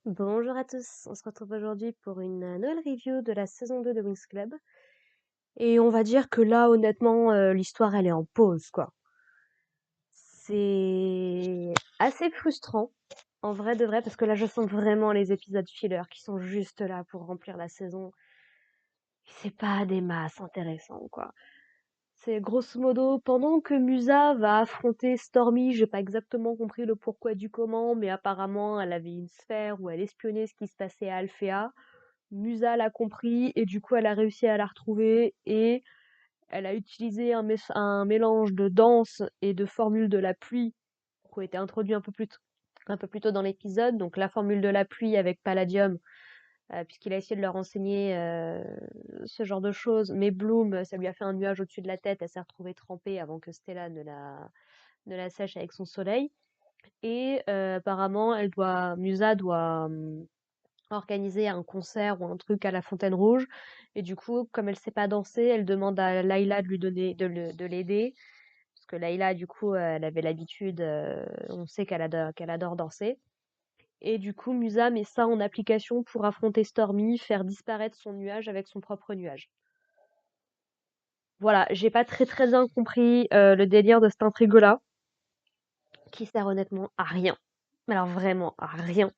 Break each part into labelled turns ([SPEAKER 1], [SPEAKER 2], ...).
[SPEAKER 1] Bonjour à tous, on se retrouve aujourd'hui pour une nouvelle review de la saison 2 de Winx Club. Et on va dire que là, honnêtement, l'histoire elle est en pause, quoi. C'est assez frustrant, en vrai de vrai, parce que là je sens vraiment les épisodes filler qui sont juste là pour remplir la saison. C'est pas des masses intéressants, quoi. C'est grosso modo, pendant que Musa va affronter Stormy, j'ai pas exactement compris le pourquoi du comment, mais apparemment elle avait une sphère où elle espionnait ce qui se passait à Alphéa. Musa l'a compris et du coup elle a réussi à la retrouver et elle a utilisé un mélange de danse et de formule de la pluie qui ont été introduits un peu plus tôt dans l'épisode. Donc la formule de la pluie avec Palladium, puisqu'il a essayé de leur enseigner ce genre de choses. Mais Bloom, ça lui a fait un nuage au-dessus de la tête, elle s'est retrouvée trempée avant que Stella ne la sèche avec son soleil. Et apparemment, Musa doit organiser un concert ou un truc à la Fontaine Rouge. Et du coup, comme elle sait pas danser, elle demande à Layla de lui donner, de l'aider. Parce que Layla, du coup, elle avait l'habitude, on sait qu'elle adore danser. Et du coup, Musa met ça en application pour affronter Stormy, faire disparaître son nuage avec son propre nuage. Voilà, j'ai pas très bien compris le délire de cette intrigue-là, qui sert honnêtement à rien. Mais alors vraiment à rien.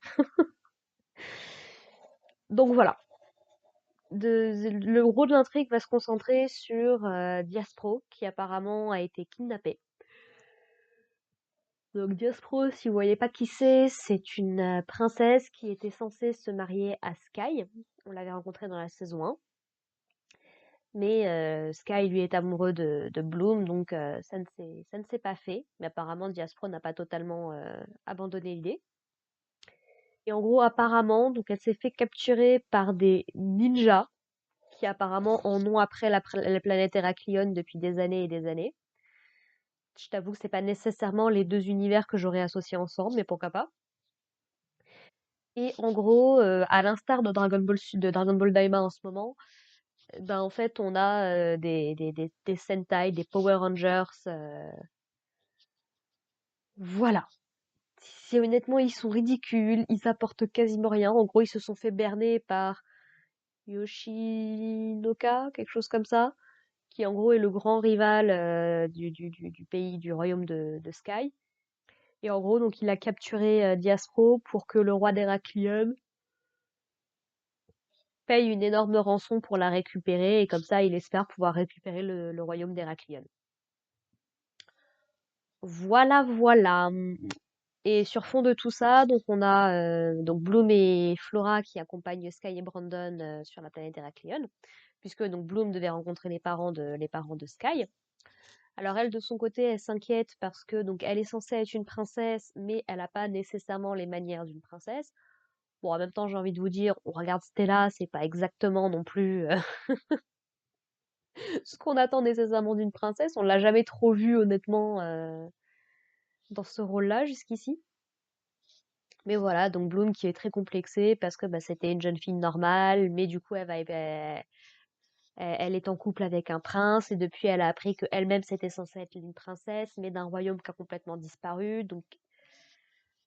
[SPEAKER 1] Donc voilà, le gros de l'intrigue va se concentrer sur Diaspro, qui apparemment a été kidnappé. Donc Diaspro, si vous voyez pas qui c'est une princesse qui était censée se marier à Sky. On l'avait rencontrée dans la saison 1. Mais Sky, lui, est amoureux de Bloom, donc ça ne s'est pas fait. Mais apparemment, Diaspro n'a pas totalement abandonné l'idée. Et en gros, apparemment, donc elle s'est fait capturer par des ninjas qui apparemment en ont après la planète Héraclion depuis des années et des années. Je t'avoue que c'est pas nécessairement les deux univers que j'aurais associés ensemble, mais pourquoi pas. Et en gros, à l'instar de de Dragon Ball Daima en ce moment, ben en fait on a des Sentai, des Power Rangers, voilà. Si honnêtement ils sont ridicules, ils apportent quasiment rien. En gros, ils se sont fait berner par Yoshinoka, quelque chose comme ça, qui en gros est le grand rival du pays, du royaume de Sky. Et en gros, donc il a capturé Diaspro pour que le roi d'Héraclion paye une énorme rançon pour la récupérer, et comme ça, il espère pouvoir récupérer le royaume d'Héraclion. Voilà, voilà. Et sur fond de tout ça, donc on a donc Bloom et Flora qui accompagnent Sky et Brandon sur la planète Héraclion, puisque donc Bloom devait rencontrer les parents de Sky. Alors elle, de son côté, elle s'inquiète parce que donc elle est censée être une princesse, mais elle n'a pas nécessairement les manières d'une princesse. Bon, en même temps, j'ai envie de vous dire, on regarde Stella, c'est pas exactement non plus ce qu'on attend nécessairement d'une princesse. On l'a jamais trop vue, honnêtement, dans ce rôle-là jusqu'ici. Mais voilà, donc Bloom qui est très complexée parce que bah, c'était une jeune fille normale, mais du coup, elle est en couple avec un prince, et depuis, elle a appris que elle-même c'était censée être une princesse, mais d'un royaume qui a complètement disparu. Donc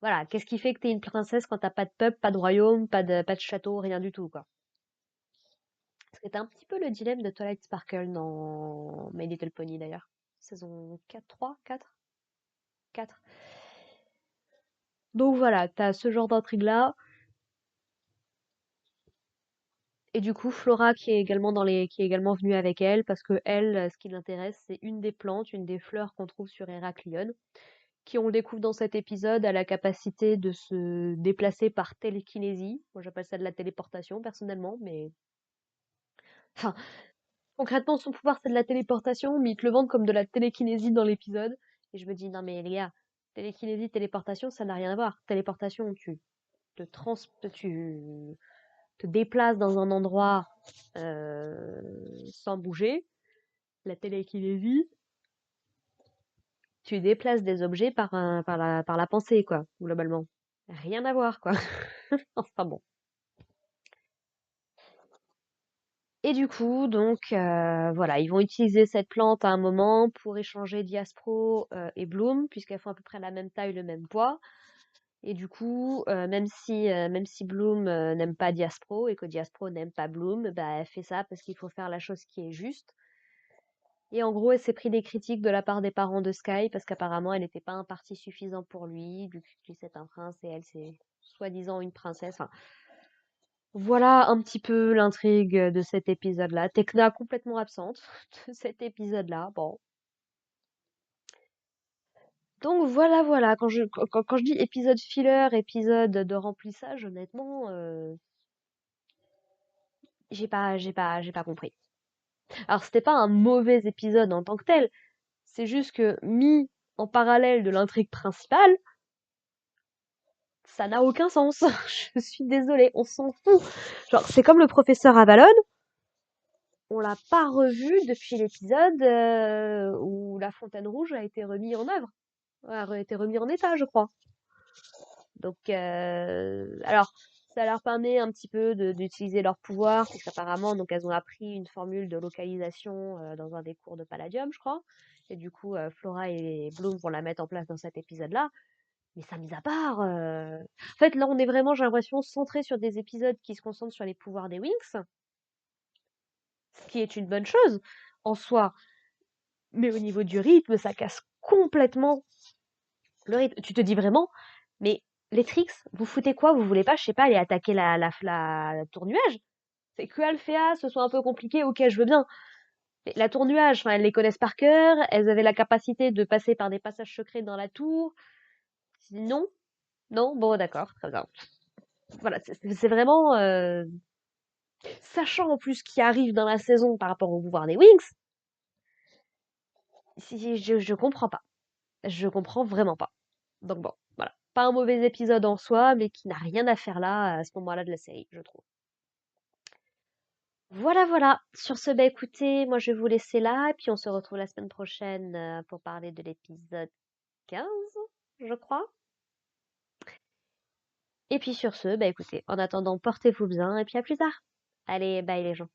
[SPEAKER 1] voilà, qu'est-ce qui fait que t'es une princesse quand t'as pas de peuple, pas de royaume, pas de château, rien du tout, quoi. C'était un petit peu le dilemme de Twilight Sparkle dans My Little Pony d'ailleurs. Saison 4, 3, 4, 4. Donc voilà, t'as ce genre d'intrigue-là. Et du coup, Flora qui est également venue avec elle, parce que elle, ce qui l'intéresse, c'est une des plantes, une des fleurs qu'on trouve sur Héraclion, qui, on le découvre dans cet épisode, a la capacité de se déplacer par télékinésie. Moi, j'appelle ça de la téléportation, personnellement, mais... Enfin, concrètement, son pouvoir, c'est de la téléportation, mais ils te le vendent comme de la télékinésie dans l'épisode. Et je me dis, non mais les gars, télékinésie, téléportation, ça n'a rien à voir. Téléportation, te trans... tu te déplaces dans un endroit sans bouger. La télékinésie, tu déplaces des objets par la pensée, quoi, globalement. Rien à voir, quoi. Enfin bon. Et du coup, donc, voilà, ils vont utiliser cette plante à un moment pour échanger Diaspro et Bloom, puisqu'elles font à peu près la même taille, le même poids. Et du coup, même si Bloom n'aime pas Diaspro et que Diaspro n'aime pas Bloom, bah, elle fait ça parce qu'il faut faire la chose qui est juste. Et en gros, elle s'est pris des critiques de la part des parents de Sky parce qu'apparemment, elle n'était pas un parti suffisant pour lui, vu que lui c'est un prince et elle c'est soi-disant une princesse. Enfin, voilà un petit peu l'intrigue de cet épisode-là. Tekna complètement absente de cet épisode-là. Bon. Donc voilà, voilà. Quand je dis épisode filler, épisode de remplissage, honnêtement, j'ai pas compris. Alors c'était pas un mauvais épisode en tant que tel. C'est juste que mis en parallèle de l'intrigue principale, ça n'a aucun sens. Je suis désolée, on s'en fout. Genre, c'est comme le professeur Avalon, on l'a pas revu depuis l'épisode où la Fontaine Rouge a été remis en œuvre, a été remis en état, je crois. Donc, alors, ça leur permet un petit peu d'utiliser leur pouvoir, parce qu'apparemment, donc elles ont appris une formule de localisation dans un des cours de Palladium, je crois. Et du coup, Flora et Bloom vont la mettre en place dans cet épisode-là. Mais ça, mis à part, en fait, là, on est vraiment, j'ai l'impression, centré sur des épisodes qui se concentrent sur les pouvoirs des Winx, ce qui est une bonne chose en soi. Mais au niveau du rythme, ça casse complètement le rythme. Tu te dis vraiment, mais les tricks, vous foutez quoi? Vous voulez pas, je sais pas, aller attaquer la tour nuage? C'est que Alphéa, ce soit un peu compliqué, ok, je veux bien. Mais la tour nuage, enfin, elles les connaissent par cœur, elles avaient la capacité de passer par des passages secrets dans la tour. Non, non, bon, d'accord, très bien. Voilà, c'est vraiment, sachant en plus ce qui arrive dans la saison par rapport au pouvoir des Winx, je comprends pas. Je comprends vraiment pas. Donc bon, voilà. Pas un mauvais épisode en soi, mais qui n'a rien à faire là, à ce moment-là de la série, je trouve. Voilà, voilà. Sur ce, bah écoutez, moi je vais vous laisser là, et puis on se retrouve la semaine prochaine pour parler de l'épisode 15, je crois. Et puis sur ce, bah écoutez, en attendant, portez-vous bien, et puis à plus tard. Allez, bye les gens.